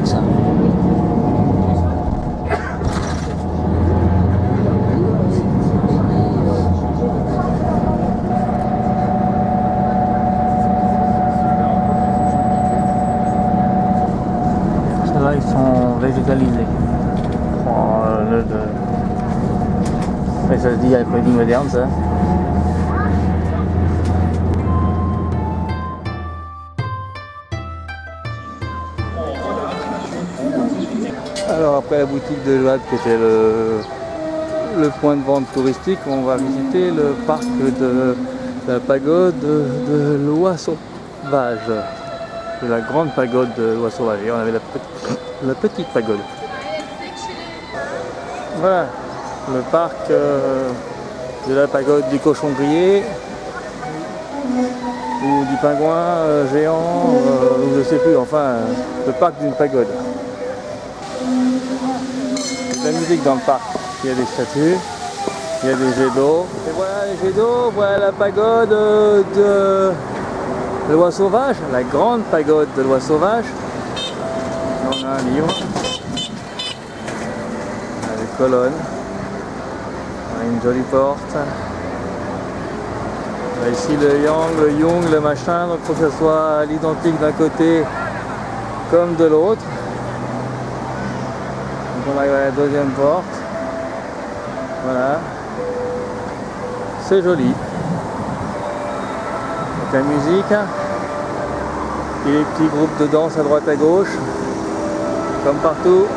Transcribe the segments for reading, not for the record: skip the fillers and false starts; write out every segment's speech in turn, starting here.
ça. Ceux-là, ils sont végétalisés. Oh, mais ça se dit après-midi moderne, ça. Alors après la boutique de Joad qui était le point de vente touristique, on va visiter le parc de la pagode de l'Oie Sauvage. De la grande pagode de l'Oie Sauvage. Et on avait la petite pagode. Voilà, le parc de la pagode du cochon grillé ou du pingouin géant, ou je sais plus, enfin le parc d'une pagode. Il y a de la musique dans le parc, il y a des statues, il y a des jets d'eau. Et voilà les jets d'eau, voilà la pagode de l'Oie Sauvage, la grande pagode de l'Oie Sauvage. On a un livre, on a des colonnes, on a une jolie porte. On a ici le yang, le yung, le machin, donc il faut que ce soit à l'identique d'un côté comme de l'autre. Donc on arrive à la deuxième porte. Voilà. C'est joli. Donc la musique. Et les petits groupes de danse à droite à gauche. Comme partout.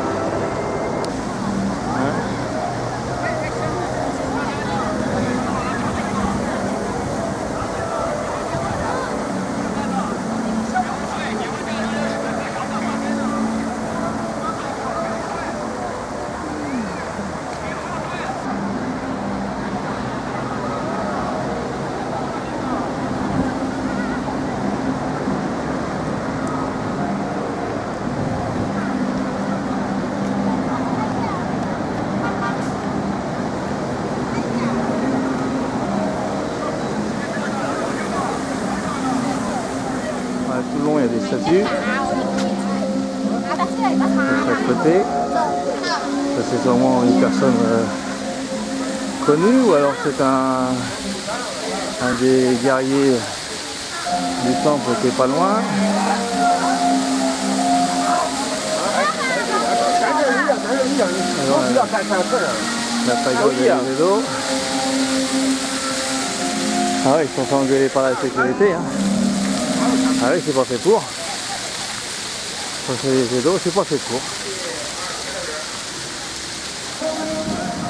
Tout le long il y a des statues de chaque côté. Ça c'est sûrement une personne connue ou alors c'est un des guerriers du temple qui est pas loin. Alors, la pagode des vélos. Ah ouais, ils sont fait engueuler par la sécurité. Hein. Ah oui, c'est pas fait pour. Les jets d'eau, c'est pas fait pour.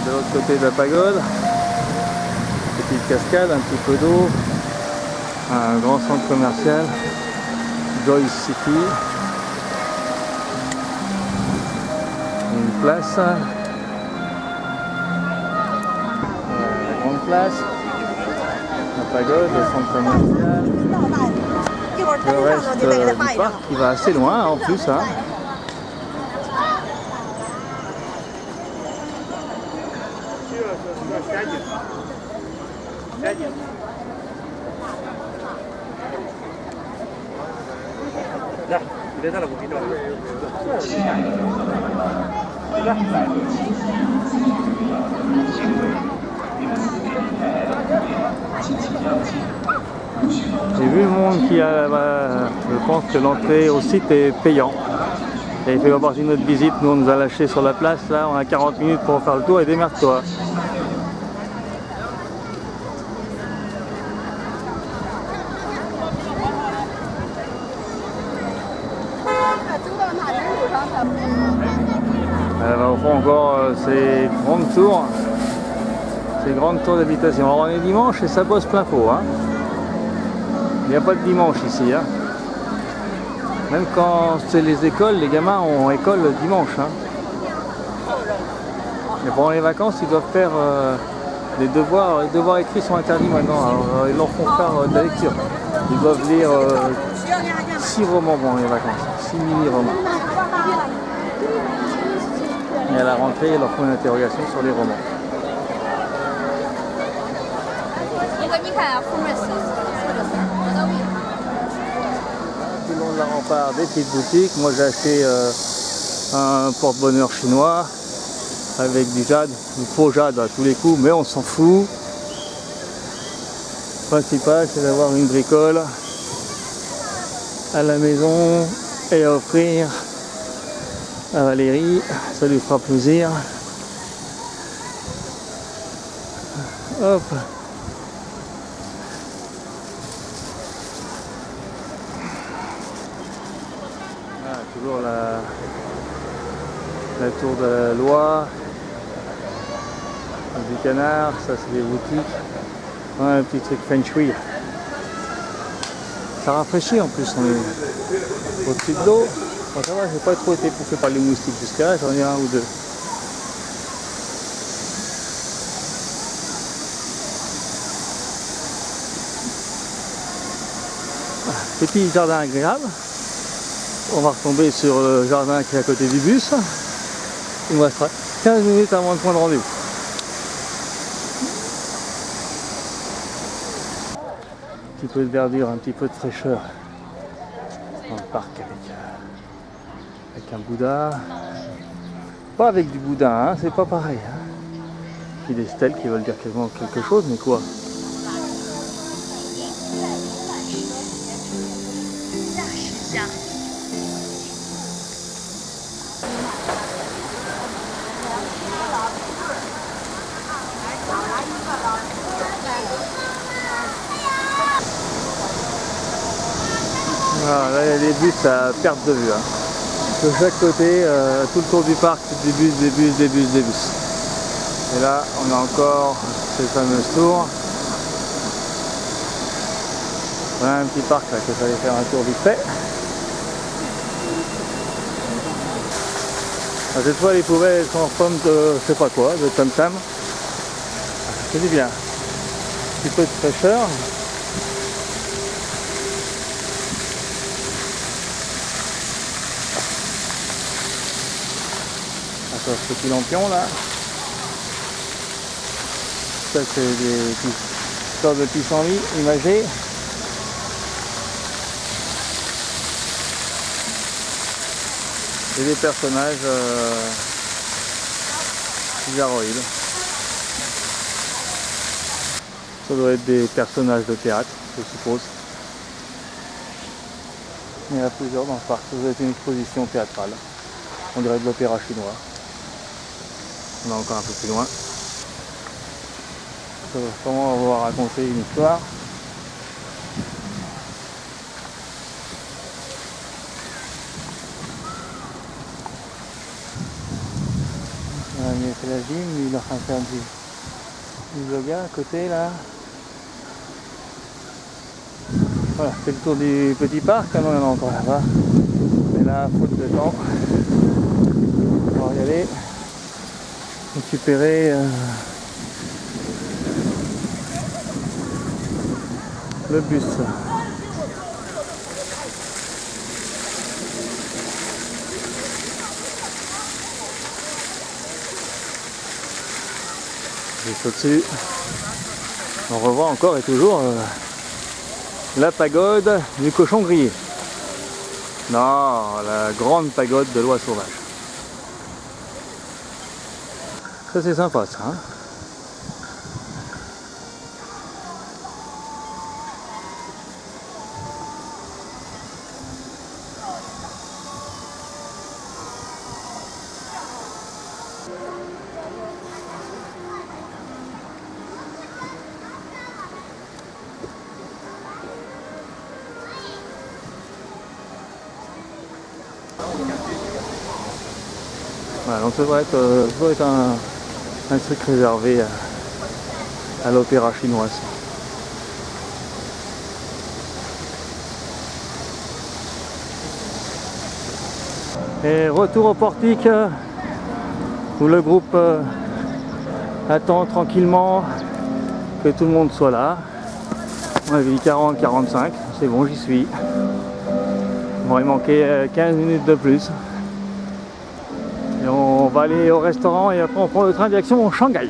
De l'autre côté de la pagode, petite cascade, un petit peu d'eau, un grand centre commercial, Joyce City, une place, la grande place, la pagode, le centre commercial. Le reste du parc qui va assez loin en plus. Hein. J'ai vu le monde qui a là-bas. Je pense que l'entrée au site est payant. Et il fait avoir une autre visite. Nous on nous a lâché sur la place. Là on a 40 minutes pour faire le tour et démerde-toi. Alors, au fond encore ces grandes tours d'habitation. Alors on est dimanche et ça bosse plein pot. Hein. Il n'y a pas de dimanche ici. Hein. Même quand c'est les écoles, les gamins ont école le dimanche. Hein. Mais pendant les vacances, ils doivent faire des devoirs. Les devoirs écrits sont interdits maintenant. Alors, ils leur font faire de la lecture. Ils doivent lire 6 romans pendant les vacances. 6 mini-romans. Et à la rentrée, ils leur font une interrogation sur les romans. Tout le long de la rempart, des petites boutiques. Moi j'ai acheté un porte-bonheur chinois avec du jade, du faux jade à tous les coups, mais on s'en fout. Le principal, c'est d'avoir une bricole à la maison et à offrir à Valérie, ça lui fera plaisir. Hop. Ah, toujours la tour de la loi, du canard, ça c'est des boutiques. Ouais, un petit truc feng shui. Ça rafraîchit en plus, on est au-dessus de l'eau. Bon, ça va, j'ai pas trop été bouffé par les moustiques jusqu'à là, j'en ai un ou deux. Petit jardin agréable. On va retomber sur le jardin qui est à côté du bus. Il nous restera 15 minutes avant le point de rendez-vous. Un petit peu de verdure, un petit peu de fraîcheur dans le parc avec un Bouddha. Pas avec du boudin, hein, c'est pas pareil. Hein. Puis des stèles qui veulent dire quelque chose, mais quoi? Voilà, là il y a des bus à perte de vue. Hein. De chaque côté, tout le tour du parc, des bus, des bus, des bus, des bus. Et là, on a encore ces fameuses tours. Voilà un petit parc là que j'allais faire un tour vite fait. Alors, cette fois, les poubelles sont en forme de, je sais pas quoi, de tam-tam. C'est du bien. Un petit peu de fraîcheur. Encore ce petit lampion là. Ça c'est des sortes de pissenlits imagés. Et des personnages bizarroïdes. Ça doit être des personnages de théâtre, je suppose. Il y en a plusieurs dans le parc. Ça doit être une exposition théâtrale. On dirait de l'opéra chinois. On est encore un peu plus loin. Comment on va raconter une histoire. Il a fait la gym, lui il est en train de faire du yoga à côté là. Voilà, c'est le tour du petit parc, quand même, on est encore là-bas. Mais là, faute de temps, on va y aller récupérer le bus. Je saute dessus. On revoit encore et toujours la pagode du cochon grillé. Non, la grande pagode de l'oie sauvage. Ça c'est sympa ça. Hein, voilà, donc ça doit être un truc réservé à l'opéra chinoise. Et retour au portique où le groupe attend tranquillement que tout le monde soit là. On avait dit 40-45, c'est bon, j'y suis. Il m'aurait manqué 15 minutes de plus. Et on va aller au restaurant et après on prend le train direction Shanghai.